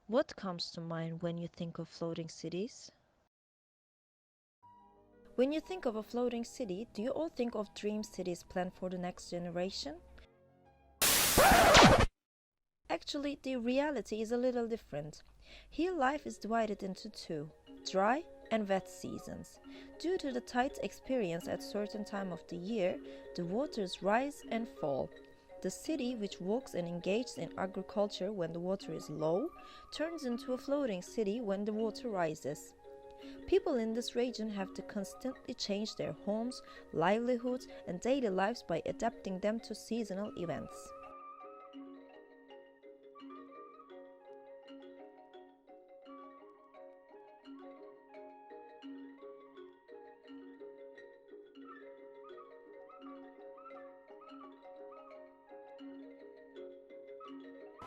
What comes to mind when you think of floating cities? When you think of a floating city, do you all think of dream cities planned for the next generation? Actually, the reality is a little different. Here life is divided into two, dry and wet seasons. Due to the tides experienced at certain time of the year, the waters rise and fall. The city, which works and engages in agriculture when the water is low, turns into a floating city when the water rises. People in this region have to constantly change their homes, livelihoods, and daily lives by adapting them to seasonal events.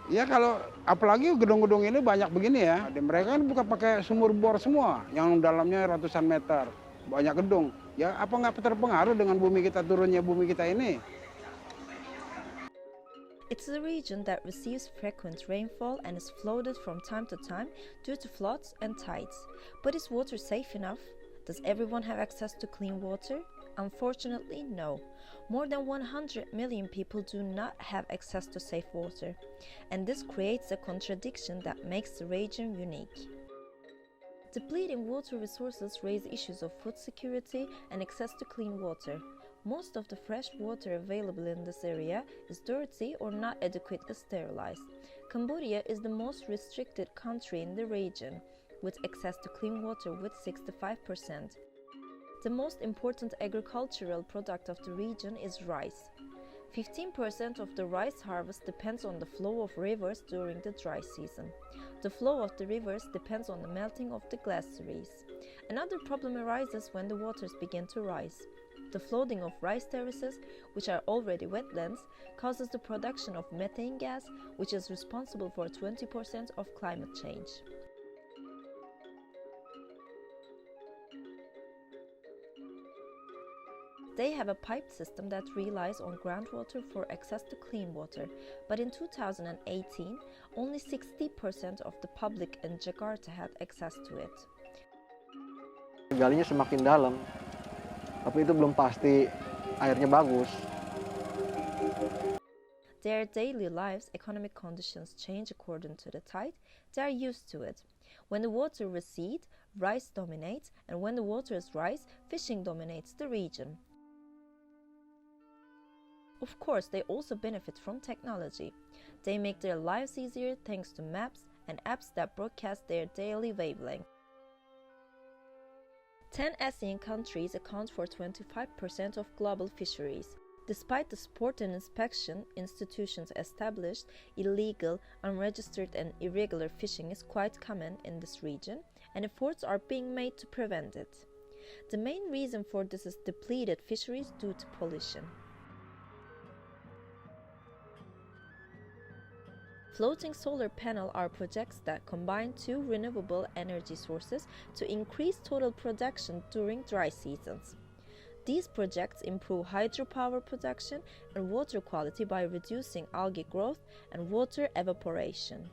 Ya kalau apalagi gedung-gedung ini banyak begini ya. Mereka kan bukan pakai sumur bor semua yang dalamnya ratusan meter. Banyak gedung. Ya apa nggak terpengaruh dengan turunnya bumi kita ini? It's a region that receives frequent rainfall and is flooded from time to time due to floods and tides. But is water safe enough? Does everyone have access to clean water? Unfortunately, no. More than 100 million people do not have access to safe water, and this creates a contradiction that makes the region unique. Depleting water resources raise issues of food security and access to clean water. Most of the fresh water available in this area is dirty or not adequately sterilized. Cambodia is the most restricted country in the region, with access to clean water with 65%. The most important agricultural product of the region is rice. 15% of the rice harvest depends on the flow of rivers during the dry season. The flow of the rivers depends on the melting of the glaciers. Another problem arises when the waters begin to rise. The flooding of rice terraces, which are already wetlands, causes the production of methane gas, which is responsible for 20% of climate change. They have a pipe system that relies on groundwater for access to clean water, but in 2018, only 60% of the public in Jakarta had access to it. Galinya semakin dalam, tapi itu belum pasti airnya bagus. Their daily lives, economic conditions change according to the tide. They are used to it. When the water recedes, rice dominates, and when the waters rise, fishing dominates the region. Of course, they also benefit from technology. They make their lives easier thanks to maps and apps that broadcast their daily wavelength. 10 ASEAN countries account for 25% of global fisheries. Despite the support and inspection institutions established, illegal, unregistered and irregular fishing is quite common in this region, and efforts are being made to prevent it. The main reason for this is depleted fisheries due to pollution. Floating solar panels are projects that combine two renewable energy sources to increase total production during dry seasons. These projects improve hydropower production and water quality by reducing algae growth and water evaporation.